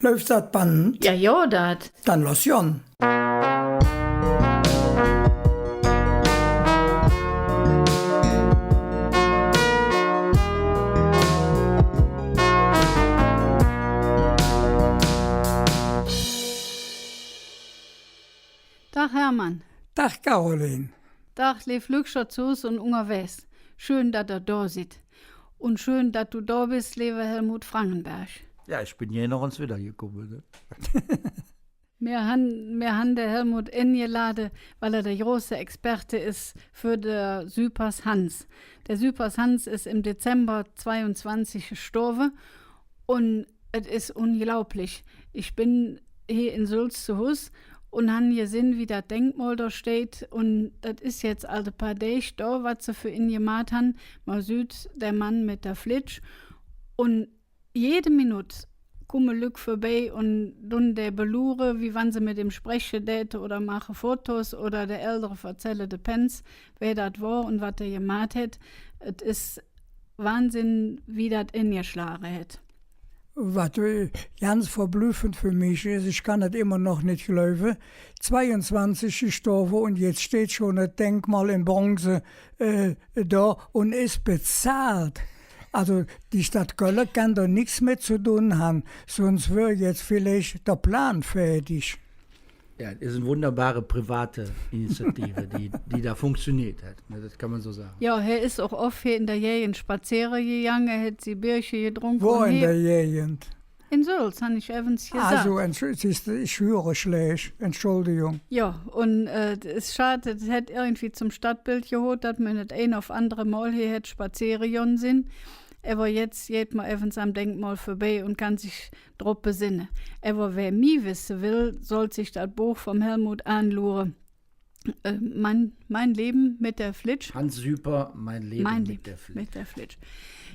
Läuft das Band? Ja, ja, dat. Dann los Jon. Dag Hermann. Tag Caroline. Dag lief Lükscher zu uns und unterwegs. Schön, dass da sitzt. Und schön, dass du da bist, lieber Helmut Frankenberg. Ja, ich bin hier noch ins Wieder gekommen. Ne? Wir haben der Helmut eingeladen, weil er der große Experte ist für der Süpers Hans. Der Süpers Hans ist im Dezember 22 gestorben und es ist unglaublich. Ich bin hier in Sulz zu Hus und han gesehen, wie das Denkmal da steht. Und das ist jetzt also paar Tage da, was sie für ihn gemacht haben. Man sieht der Mann mit der Flitsch. Und jede Minute kommen Lück vorbei und dann der belure, wie wann sie mit ihm sprechen täte oder machen Fotos oder der Ältere erzählen de Pens, wer das war und was er gemacht hat. Es ist Wahnsinn, wie das in ihr schlagen hat. Was ganz verblüffend für mich ist, ich kann das immer noch nicht glauben, 22 gestorben und jetzt steht schon ein Denkmal in Bronze da und ist bezahlt. Also die Stadt Köln kann da nichts mehr zu tun haben, sonst wäre jetzt vielleicht der Plan fertig. Ja, es ist eine wunderbare private Initiative, die da funktioniert hat. Das kann man so sagen. Ja, er ist auch oft hier in der Gegend spazieren gegangen, er hat sie Bierchen getrunken. Wo in der Gegend? In Sulz, habe ich evans gesagt. Also, ich höre schlecht, Entschuldigung. Ja, und es ist schade, es hat irgendwie zum Stadtbild geholt, dass man nicht ein auf andere Mal hier hätte spazieren gegangen sind. Aber jetzt geht man evans am Denkmal vorbei und kann sich drauf besinnen. Aber wer mich wissen will, soll sich das Buch vom Helmut anschauen. Mein Leben mit der Flitsch. Hans Süper, mein Leben mit der Flitsch. Mit der Flitsch.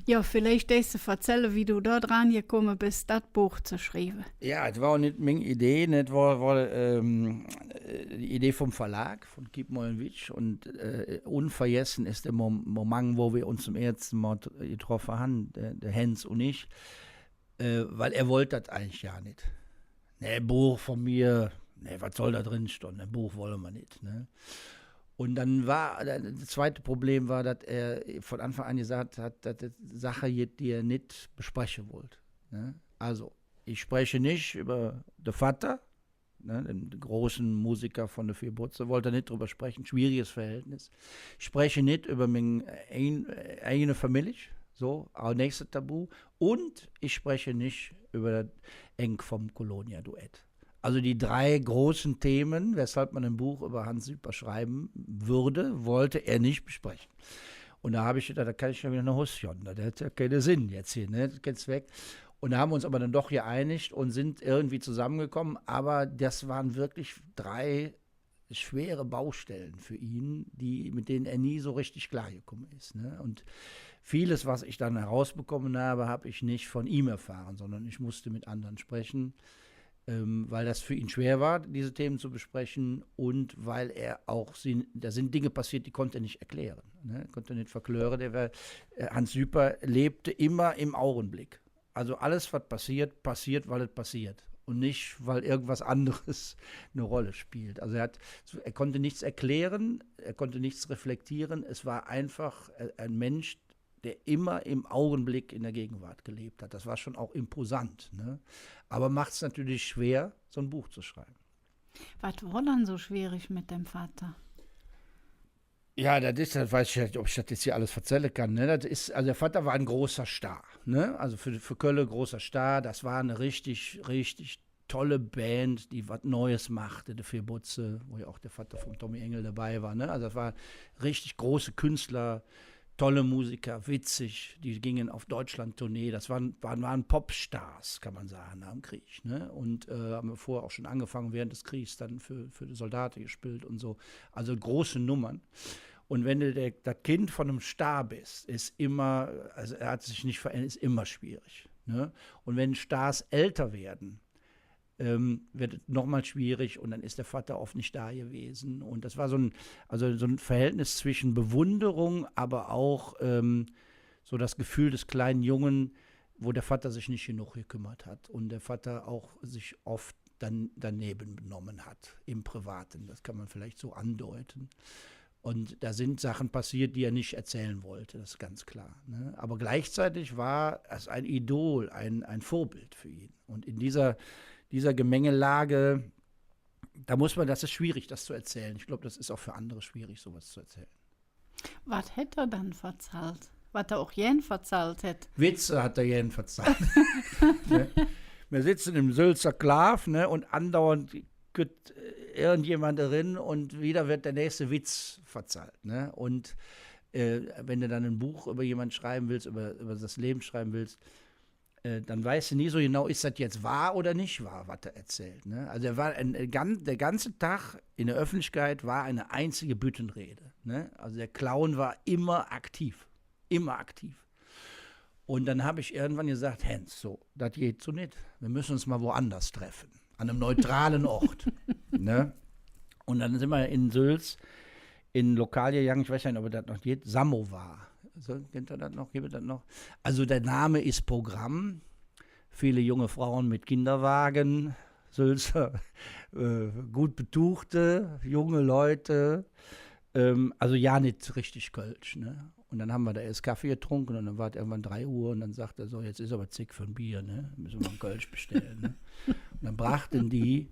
Ja, vielleicht darfst du erzählen, wie du da dran gekommen bist, das Buch zu schreiben. Ja, es war auch nicht meine Idee, es war die Idee vom Verlag, von Kip Molenwitsch. Und unvergessen ist der Moment, wo wir uns zum ersten Mal getroffen haben, der Hens und ich, weil er wollte das eigentlich ja nicht. Ein Buch von mir, was soll da drin stehen? Ein Buch wollen wir nicht. Ne? Und dann war, das zweite Problem war, dass er von Anfang an gesagt hat, dass das Sache, die er nicht besprechen wollte. Ne? Also, ich spreche nicht über den Vater, ne, den großen Musiker von der Vierbutze, wollte er nicht drüber sprechen, schwieriges Verhältnis. Ich spreche nicht über meine eigene Familie, so, als nächstes Tabu. Und ich spreche nicht über das Eng vom Colonia-Duett. Also die drei großen Themen, weshalb man ein Buch über Hans Süper schreiben würde, wollte er nicht besprechen. Und da habe ich gedacht, da kann ich ja wieder eine Hussion, das hat ja keinen Sinn jetzt hier, ne? Das geht's weg. Und da haben wir uns aber dann doch geeinigt und sind irgendwie zusammengekommen, aber das waren wirklich drei schwere Baustellen für ihn, mit denen er nie so richtig klargekommen ist. Ne? Und vieles, was ich dann herausbekommen habe, habe ich nicht von ihm erfahren, sondern ich musste mit anderen sprechen. Weil das für ihn schwer war, diese Themen zu besprechen und weil er auch, da sind Dinge passiert, die konnte er nicht erklären, ne? Konnte er nicht verklären. Hans Süper lebte immer im Augenblick. Also alles, was passiert, weil es passiert und nicht, weil irgendwas anderes eine Rolle spielt. Also er konnte nichts erklären, er konnte nichts reflektieren. Es war einfach ein Mensch, der immer im Augenblick in der Gegenwart gelebt hat. Das war schon auch imposant. Ne? Aber macht es natürlich schwer, so ein Buch zu schreiben. Was war dann so schwierig mit dem Vater? Ja, das weiß ich nicht, ob ich das jetzt hier alles erzählen kann. Ne? Also der Vater war ein großer Star. Ne? Also für Köln großer Star. Das war eine richtig, richtig tolle Band, die was Neues machte, der Vierbutze, wo ja auch der Vater von Tommy Engel dabei war. Ne? Also das war richtig große Künstler, tolle Musiker, witzig, die gingen auf Deutschland-Tournee, das waren Popstars, kann man sagen, nach dem Krieg. Ne? Und haben wir vorher auch schon angefangen, während des Kriegs dann für die Soldaten gespielt und so. Also große Nummern. Und wenn du das Kind von einem Star bist, ist immer, also er hat sich nicht verändert, ist immer schwierig. Ne? Und wenn Stars älter werden, wird es nochmal schwierig und dann ist der Vater oft nicht da gewesen. Und das war so ein Verhältnis zwischen Bewunderung, aber auch so das Gefühl des kleinen Jungen, wo der Vater sich nicht genug gekümmert hat und der Vater auch sich oft dann daneben benommen hat im Privaten. Das kann man vielleicht so andeuten. Und da sind Sachen passiert, die er nicht erzählen wollte, das ist ganz klar. Ne? Aber gleichzeitig war es ein Idol, ein Vorbild für ihn. Und in dieser Gemengelage, das ist schwierig, das zu erzählen. Ich glaube, das ist auch für andere schwierig, sowas zu erzählen. Was hätte er dann verzahlt? Was er auch jen verzahlt hätte? Witze hat er jen verzahlt. Ne? Wir sitzen im Sülzer Klav, ne, und andauernd geht irgendjemand drin und wieder wird der nächste Witz verzahlt. Ne? Und wenn du dann ein Buch über jemanden schreiben willst, über das Leben schreiben willst, dann weißt du nie so genau, ist das jetzt wahr oder nicht wahr, was er erzählt. Ne? Also der ganze Tag in der Öffentlichkeit war eine einzige Büttenrede. Ne? Also der Clown war immer aktiv. Immer aktiv. Und dann habe ich irgendwann gesagt, Hans, so, das geht so nicht. Wir müssen uns mal woanders treffen. An einem neutralen Ort. Ne? Und dann sind wir in Sülz, in Lokal gegangen, ich weiß nicht, ob er das noch geht, Samovar. So, kennt ihr das noch? Gibt es das noch? Also der Name ist Programm. Viele junge Frauen mit Kinderwagen, Sülzer, gut betuchte, junge Leute. Also ja, nicht richtig Kölsch. Ne? Und dann haben wir da erst Kaffee getrunken und dann war es irgendwann 3 Uhr und dann sagte er so, jetzt ist aber zick für ein Bier, ne? Müssen wir einen Kölsch bestellen. Ne? Und dann brachten die,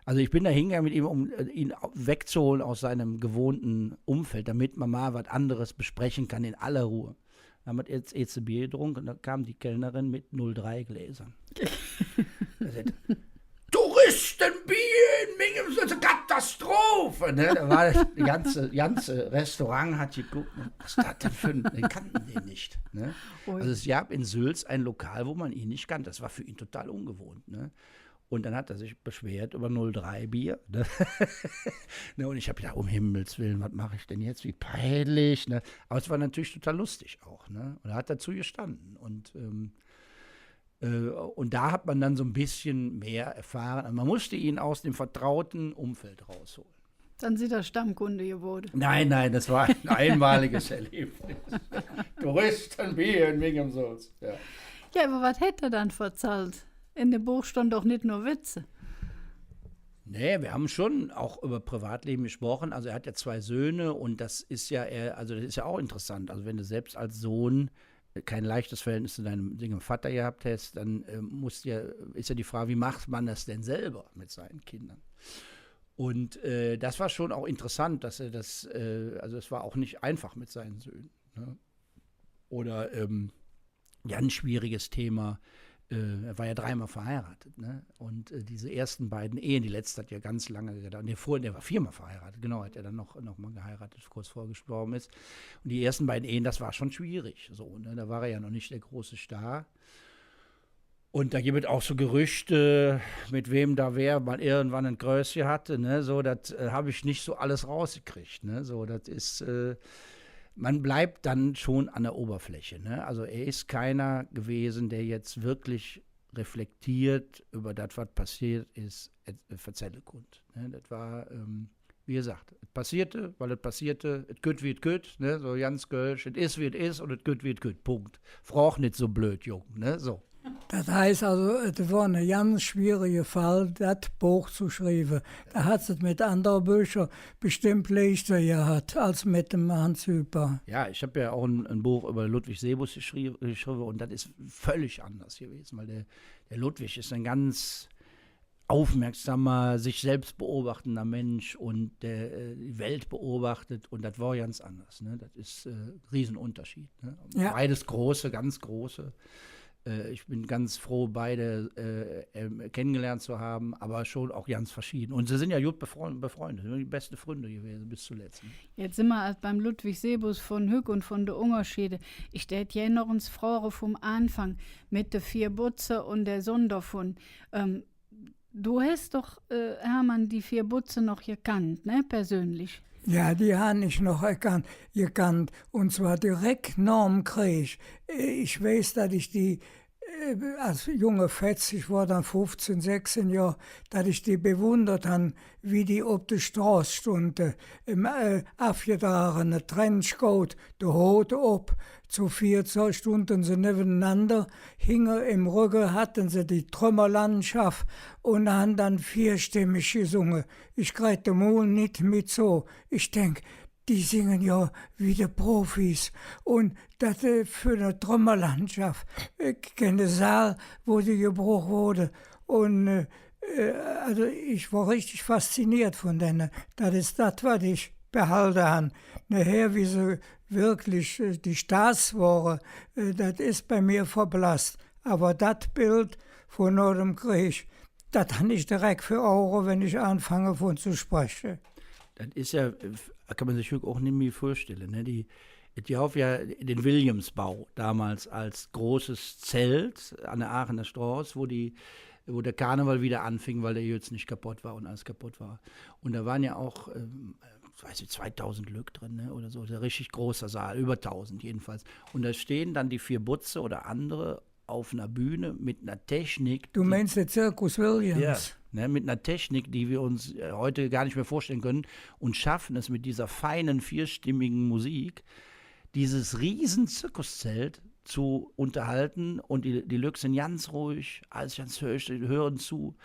also ich bin da hingegangen mit ihm, um ihn wegzuholen aus seinem gewohnten Umfeld, damit man mal was anderes besprechen kann in aller Ruhe. Dann haben wir jetzt EC-Bier getrunken und dann kam die Kellnerin mit 0,3 Gläsern. Er sagte, Touristenbier in Mingem, so eine Katastrophe. Ne? Da war das ganze Restaurant hat geguckt, ne? Was ist das denn für ein, den kannten den nicht. Ne? Also es gab in Sülz ein Lokal, wo man ihn nicht kannte. Das war für ihn total ungewohnt. Ne? Und dann hat er sich beschwert über 0,3 Bier. Ne? Ne? Und ich habe gedacht, um Himmels Willen, was mache ich denn jetzt? Wie peinlich. Ne? Aber es war natürlich total lustig auch. Ne? Und er hat dazu gestanden. Und da hat man dann so ein bisschen mehr erfahren. Also man musste ihn aus dem vertrauten Umfeld rausholen. Dann sind er Stammkunde geworden. Nein, das war ein einmaliges Erlebnis. Touristenbier in Mingem-Sülz. Ja. Ja, aber was hätte er dann verzahlt? In dem Buch stand doch nicht nur Witze. Nee, wir haben schon auch über Privatleben gesprochen. Also er hat ja 2 Söhne und das ist ja auch interessant. Also wenn du selbst als Sohn kein leichtes Verhältnis zu deinem Vater gehabt hast, dann ist ja die Frage, wie macht man das denn selber mit seinen Kindern? Und das war schon auch interessant, dass er also es war auch nicht einfach mit seinen Söhnen. Ne? Oder ganz schwieriges Thema, er war ja 3-mal verheiratet. Ne? Und diese ersten beiden Ehen, die letzte hat ja ganz lange gedauert. Der war 4-mal verheiratet, genau, hat er dann noch mal geheiratet, kurz vorher gestorben ist. Und die ersten beiden Ehen, das war schon schwierig. So, ne? Da war er ja noch nicht der große Star. Und da gibt es auch so Gerüchte, mit wem da wer mal irgendwann ein Größchen hatte. Ne? So, das habe ich nicht so alles rausgekriegt. Ne? So, das ist, man bleibt dann schon an der Oberfläche. Ne? Also er ist keiner gewesen, der jetzt wirklich reflektiert über das, was passiert ist, verzählen konnte. Ne? Das war, wie gesagt, es passierte, weil es passierte, es geht wie es geht, ne? So ganz Kölsch, es ist wie es ist und es geht wie es geht, Punkt. Frag nicht so blöd, Jung, ne? So. Das heißt also, es war ein ganz schwieriger Fall, das Buch zu schreiben. Da hat es mit anderen Büchern bestimmt leichter gehabt, als mit dem Hans Hüper. Ja, ich habe ja auch ein Buch über Ludwig Sebus geschrieben und das ist völlig anders gewesen, weil der Ludwig ist ein ganz aufmerksamer, sich selbst beobachtender Mensch und der die Welt beobachtet und das war ganz anders. Ne? Das ist ein Riesenunterschied. Ne? Ja. Beides große, ganz große. Ich bin ganz froh, beide kennengelernt zu haben, aber schon auch ganz verschieden. Und sie sind ja gut befreundet, sind die besten Freunde gewesen bis zuletzt. Ne? Jetzt sind wir beim Ludwig Sebus von Hück und von der Unterschiede. Ich stelle ja noch ins Frage vom Anfang mit den 4 Butze und der Sonderfund. Du hast doch, Hermann, die 4 Butze noch gekannt, ne, persönlich? Ja, die habe ich noch gekannt. Und zwar direkt nach dem Krieg. Ich weiß, dass ich die als junge Fetz, ich war dann 15, 16 Jahre, dass ich die bewundert habe, wie die auf der Straße stunden. Im aufgetragenen Trenchcoat, der Hut ab, zu 4 Stunden sie nebeneinander, hingen im Rücken, hatten sie die Trümmerlandschaft und haben dann vierstimmig gesungen. Ich krieg den Mund nicht mit so. Ich denk, die singen ja wie die Profis. Und das für eine Trümmerlandschaft. Ich kenne den Saal, wo die gebrochen wurde. Und also ich war richtig fasziniert von denen. Das ist das, was ich behalten habe. Nachher, wie sie wirklich die Stars waren, das ist bei mir verblasst. Aber das Bild von nach dem Krieg, das habe ich direkt für Augen, wenn ich anfange von zu sprechen. Das ist ja, kann man sich auch nicht mehr vorstellen. Ne? Die haben ja den Williamsbau damals als großes Zelt an der Aachener Straße, wo der Karneval wieder anfing, weil der jetzt nicht kaputt war und alles kaputt war. Und da waren ja auch, 2000 Lück drin, ne, oder so, der richtig großer Saal, über 1000 jedenfalls. Und da stehen dann die 4 Butze oder andere auf einer Bühne mit einer Technik. Du meinst den Zirkus Williams? Ja, ne, mit einer Technik, die wir uns heute gar nicht mehr vorstellen können und schaffen es mit dieser feinen, vierstimmigen Musik, dieses riesen Zirkuszelt zu unterhalten und die Lück sind ganz ruhig, alles ganz hörig, die hören zu.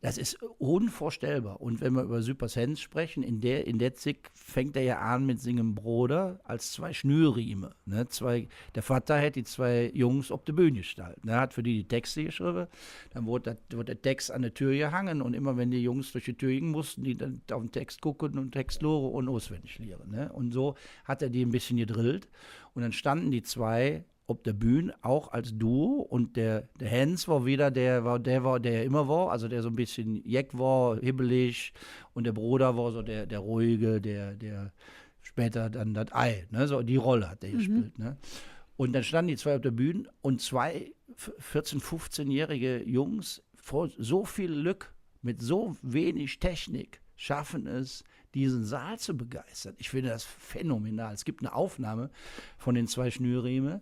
Das ist unvorstellbar. Und wenn wir über Süpers Hans sprechen, in der Zick fängt er ja an mit Singen Bruder als 2 Schnürriemen. Ne? Der Vater hat die 2 Jungs auf der Bühne gestellt. Ne? Hat für die Texte geschrieben. Dann wurde der Text an der Tür gehangen und immer wenn die Jungs durch die Tür gingen, mussten die dann auf den Text gucken und Text loren und auswendig lernen. Ne? Und so hat er die ein bisschen gedrillt. Und dann standen die 2 auf der Bühne auch als Duo und der Hans war wieder der immer war, also der so ein bisschen jeck war, hibbelig und der Bruder war so der ruhige, der später dann das Ei, ne, so die Rolle hat der gespielt, ne. Und dann standen die 2 auf der Bühne und 2 14-, 15-jährige Jungs vor so viel Glück, mit so wenig Technik schaffen es, diesen Saal zu begeistern. Ich finde das phänomenal. Es gibt eine Aufnahme von den 2 Schnürriemen,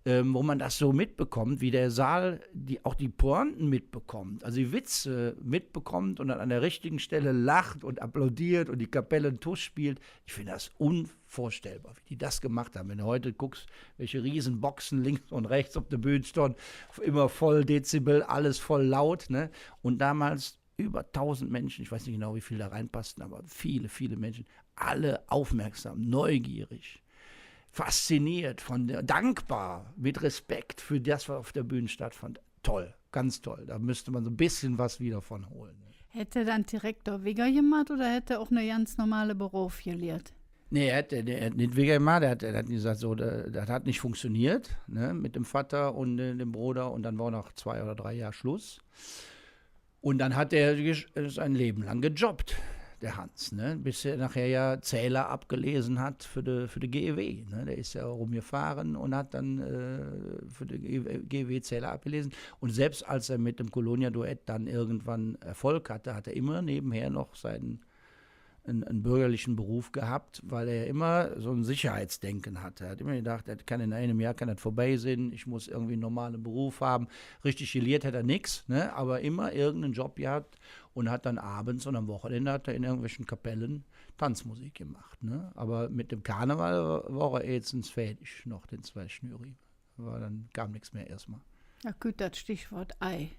wo man das so mitbekommt, wie der Saal auch die Pointen mitbekommt, also die Witze mitbekommt und dann an der richtigen Stelle lacht und applaudiert und die Kapelle einen Tusch spielt. Ich finde das unvorstellbar, wie die das gemacht haben. Wenn du heute guckst, welche riesen Boxen links und rechts auf der Bühne stehen, immer voll Dezibel, alles voll laut, ne? Und damals über 1000 Menschen, ich weiß nicht genau, wie viele da reinpassten, aber viele, viele Menschen, alle aufmerksam, neugierig, fasziniert, dankbar, mit Respekt für das, was auf der Bühne stattfand. Toll, ganz toll. Da müsste man so ein bisschen was wieder von holen. Hätte dann Direktor Wigger gemacht oder hätte er auch eine ganz normale Beruf gelehrt? Nee, er hat nicht Wigger gemacht, er hat gesagt, so, das hat nicht funktioniert, ne, mit dem Vater und dem Bruder und dann war nach 2 oder 3 Jahren Schluss. Und dann hat er sein Leben lang gejobbt, der Hans, ne? Bis er nachher ja Zähler abgelesen hat für die GEW. Ne? Der ist ja rumgefahren und hat dann für die GEW Zähler abgelesen. Und selbst als er mit dem Colonia-Duett dann irgendwann Erfolg hatte, hat er immer nebenher noch einen bürgerlichen Beruf gehabt, weil er immer so ein Sicherheitsdenken hatte. Er hat immer gedacht, in einem Jahr kann das vorbei sein, ich muss irgendwie einen normalen Beruf haben. Richtig gelehrt hat er nichts, ne? Aber immer irgendeinen Job gehabt und hat dann abends und am Wochenende hat er in irgendwelchen Kapellen Tanzmusik gemacht. Ne? Aber mit dem Karneval war er jetzt fertig, noch den 2 Schnürriemen. Aber dann kam nichts mehr erstmal. Ja gut, das Stichwort Ei.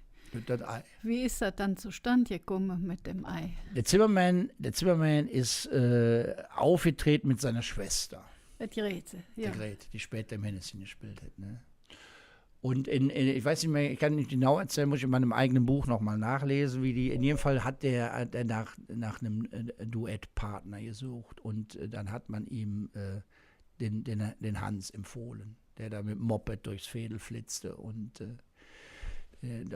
Das Ei. Wie ist das dann zustande gekommen mit dem Ei? Der Zimmermann ist aufgetreten mit seiner Schwester. Die Grete, ja. Die Grete, die später im Hennessy gespielt hat. Ne? Und ich weiß nicht mehr, ich kann nicht genau erzählen, muss ich in meinem eigenen Buch nochmal nachlesen, in jedem Fall hat er nach einem Duettpartner gesucht und dann hat man ihm den Hans empfohlen, der da mit dem Moped durchs Veedel flitzte und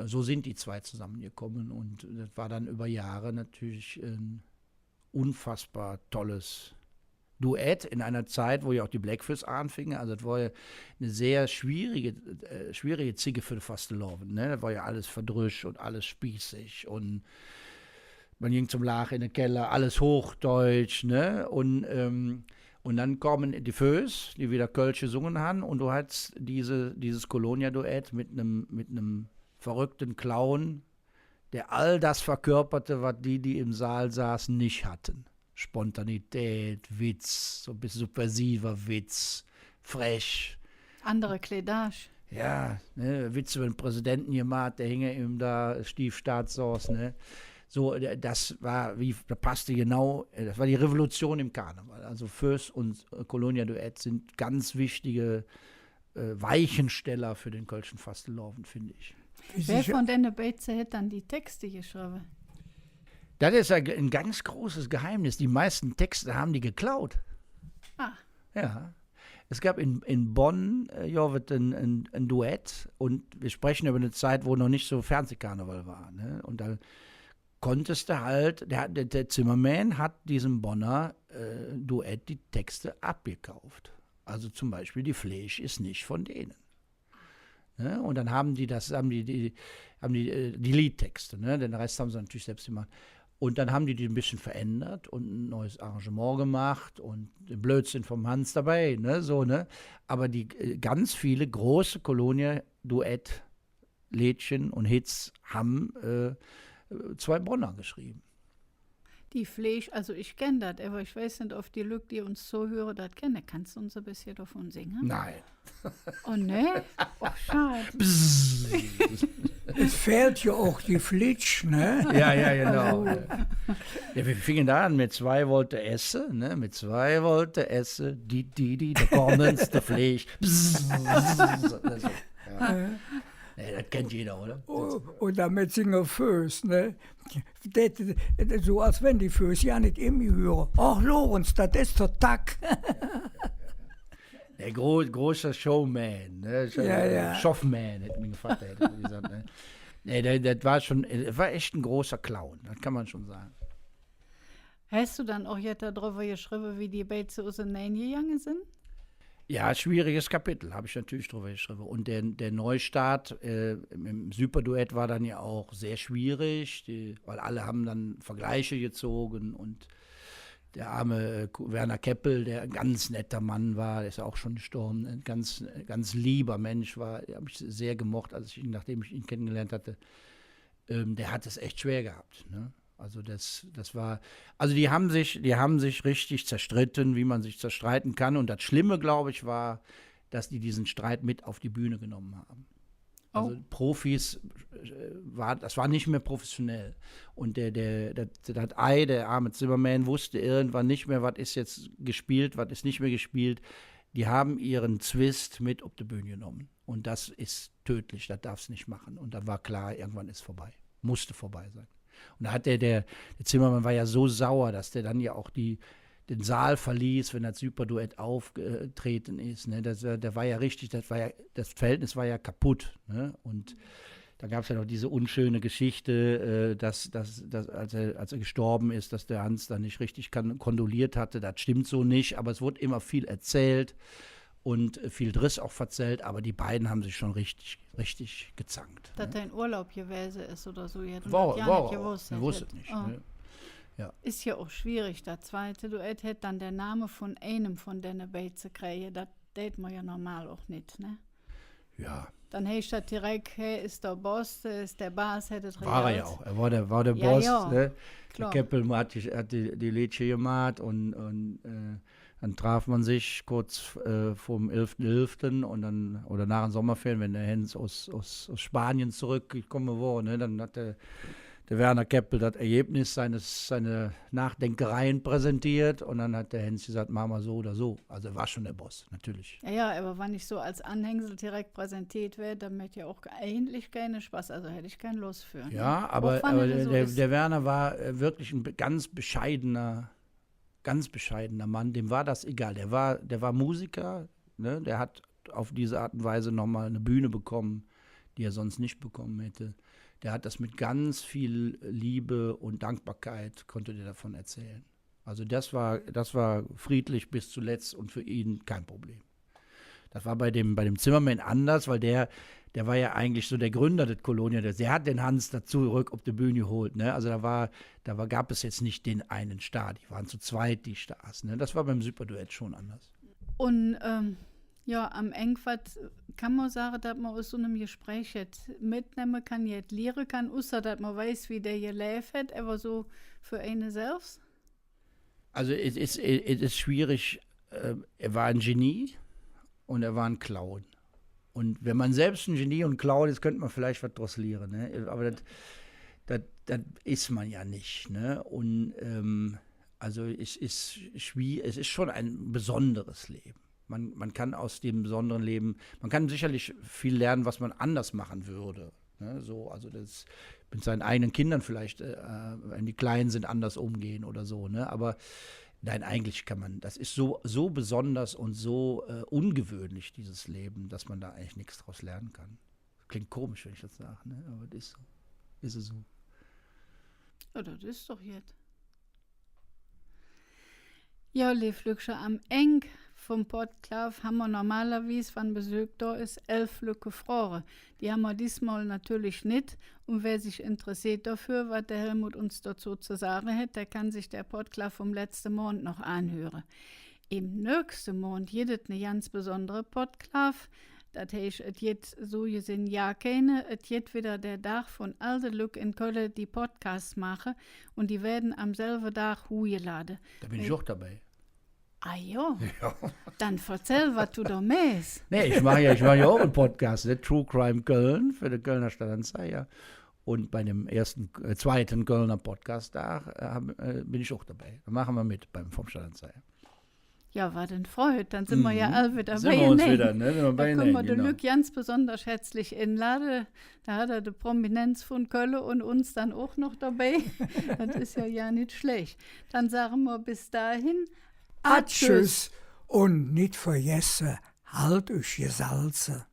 so sind die 2 zusammengekommen und das war dann über Jahre natürlich ein unfassbar tolles Duett in einer Zeit, wo ja auch die Blackfish anfingen. Also das war ja eine sehr schwierige Zicke für die Fasteloven. Ne? Das war ja alles verdrüscht und alles spießig und man ging zum Lach in den Keller, alles Hochdeutsch. Ne? Und dann kommen die Föß, die wieder Kölsch gesungen haben und du hattest dieses Colonia-Duett mit einem verrückten Clown, der all das verkörperte, was die im Saal saßen, nicht hatten. Spontanität, Witz, so ein bisschen subversiver Witz, frech, Andere Kleidage. Ja, ne, Witze mit dem Präsidenten gemacht, der hing ihm da Stiefstaatsauce, ne. So, das passte genau, das war die Revolution im Karneval. Also Föß und Colonia Duett sind ganz wichtige Weichensteller für den Kölschen Fastelovend, finde ich. Wer von den Beizen hat dann die Texte geschrieben? Das ist ein ganz großes Geheimnis. Die meisten Texte haben die geklaut. Ah, Ja. Es gab in Bonn ein Duett und wir sprechen über eine Zeit, wo noch nicht so Fernsehkarneval war. Ne? Und da konntest du halt, der Zimmerman hat diesem Bonner Duett die Texte abgekauft. Also zum Beispiel die Fleisch ist nicht von denen. Ne? Und dann haben die die Liedtexte, ne? Den Rest haben sie natürlich selbst gemacht. Und dann haben die ein bisschen verändert und ein neues Arrangement gemacht und den Blödsinn vom Hans dabei, ne? So, ne? Aber die ganz viele große Colonia-Duett-Lädchen und Hits haben 2 Bonner geschrieben. die Fleisch, also ich kenne das, aber ich weiß nicht, ob die Leute, die uns so hören, das kennen. Kannst du uns ein bisschen davon singen? Nein. Oh ne? Oh, schade. Es fehlt ja auch die Flitsch, ne? Ja, genau. Ja, wir fingen da an mit 2 wollte essen, ne? Mit 2 wollte essen, da kommen's, der Fleisch. Ja. Nee, das kennt jeder, oder? Und damit singen Föß, ne? Das, so als wenn die Föß ja nicht immer hören. Ach, Lorenz, das ist doch Tack. Der große Showman, ne? Ja. Schaffman, hätte mein Vater gesagt. Ne? Nee, das war echt ein großer Clown, das kann man schon sagen. Hast du dann auch jetzt darüber geschrieben, wie die Beizen aus den Nein gegangen sind? Ja, schwieriges Kapitel, habe ich natürlich drüber geschrieben. Und der Neustart im Superduett war dann ja auch sehr schwierig, weil alle haben dann Vergleiche gezogen und der arme Werner Keppel, der ein ganz netter Mann war, der ist ja auch schon gestorben, ein ganz, ganz lieber Mensch war, habe ich sehr gemocht, nachdem ich ihn kennengelernt hatte. Der hat es echt schwer gehabt, ne? Also das war, also die haben sich richtig zerstritten, wie man sich zerstreiten kann. Und das Schlimme, glaube ich, war, dass die diesen Streit mit auf die Bühne genommen haben. Also Profis, das war nicht mehr professionell. Und der arme Zimmerman wusste irgendwann nicht mehr, was ist jetzt gespielt, was ist nicht mehr gespielt. Die haben ihren Zwist mit auf die Bühne genommen. Und das ist tödlich, das darfst du nicht machen. Und da war klar, irgendwann ist vorbei. Musste vorbei sein. Und da hat der Zimmermann war ja so sauer, dass der dann ja auch den Saal verließ, wenn das Superduett aufgetreten ist. Ne? Der war ja richtig, das Verhältnis war ja kaputt. Ne? Und da gab es ja noch diese unschöne Geschichte, dass als er gestorben ist, dass der Hans dann nicht richtig kondoliert hatte. Das stimmt so nicht, aber es wurde immer viel erzählt und viel Driss auch verzählt, aber die beiden haben sich schon richtig gezankt. Dass dein Urlaub gewesen ist oder so. Ihr wusste nicht. Oh. Ne? Ja. Ist ja auch schwierig. Das zweite Duett hätte dann der Name von einem von den Beizen kriegen. Das tät man ja normal auch nicht, ne? Ja. Dann heißt das direkt, hey, ist der Boss, ist der Boss, hätte es War er ja auch. Er war der Boss. Ja, ne? klar. Der Keppel hat die Lädchen gemacht und dann traf man sich kurz vom 11.11. und dann, oder nach den Sommerferien, wenn der Hens aus Spanien zurückgekommen war, ne, dann hat der Werner Keppel das Ergebnis seine Nachdenkereien präsentiert und dann hat der Hens gesagt, machen wir so oder so. Also er war schon der Boss, natürlich. Ja, aber wenn ich so als Anhängsel direkt präsentiert werde, dann hätte ja auch eigentlich keine Spaß, also hätte ich keinen Lust für. Ne? Ja, aber der Werner war wirklich ein ganz bescheidener Mann, dem war das egal. Der war Musiker, ne? Der hat auf diese Art und Weise nochmal eine Bühne bekommen, die er sonst nicht bekommen hätte. Der hat das mit ganz viel Liebe und Dankbarkeit, konnte der davon erzählen. Also das war friedlich bis zuletzt und für ihn kein Problem. Das war bei dem Zimmermann anders, weil der war ja eigentlich so der Gründer des Colonia. Der hat den Hans dazu zurück auf die Bühne geholt. Ne? Also gab es jetzt nicht den einen Star. Die waren zu zweit, die Stars. Ne? Das war beim Superduett schon anders. Und ja, am Engwart kann man sagen, dass man aus so einem Gespräch jetzt mitnehmen kann, jetzt lernen kann, außer dass man weiß, wie der gelebt hat, aber so für eine selbst? Also es ist schwierig. Er war ein Genie und er war ein Clown. Und wenn man selbst ein Genie und Clown ist, könnte man vielleicht was draus lernen. Ne? Aber das ist man ja nicht. Ne? Und also es ist schon ein besonderes Leben. Man kann aus dem besonderen Leben, man kann sicherlich viel lernen, was man anders machen würde. Ne? So, also das mit seinen eigenen Kindern vielleicht, wenn die klein sind, anders umgehen oder so. Ne? Aber nein, eigentlich kann man, das ist so besonders und so ungewöhnlich, dieses Leben, dass man da eigentlich nichts draus lernen kann. Klingt komisch, wenn ich das sage, ne? Aber das ist so. Ist es so. Ja, das ist doch jetzt. Ja, liebe Lükscher, am Ende vom Podcast haben wir normalerweise, wenn Besuch da ist, 11 Lücke Fragen. Die haben wir diesmal natürlich nicht. Und wer sich interessiert dafür, was der Helmut uns dazu zu sagen hat, der kann sich der Podcast vom letzten Monat noch anhören. Im nächsten Monat jedet eine ganz besondere Podcast. Das heißt, es geht so gesehen ja keine. Es geht wieder der Tag von all den Lück in Köln, die Podcasts machen. Und die werden am selben Tag hochgeladen. Da bin ich auch dabei. Ah ja, dann erzähl, was du da machst. Nee, ich mache ja auch einen Podcast, ne? True Crime Köln für die Kölner Stadtanzeiger. Und bei dem zweiten Kölner Podcast da bin ich auch dabei. Da machen wir mit vom Stadtanzeiger. Ja, war denn Freude, dann sind wir ja alle wieder sind wir uns wieder, ne? Da können wir den Lück ganz besonders herzlich einladen. Da hat er die Prominenz von Köln und uns dann auch noch dabei. Das ist ja nicht schlecht. Dann sagen wir bis dahin Tschüss und nicht vergessen, halt euch Salze.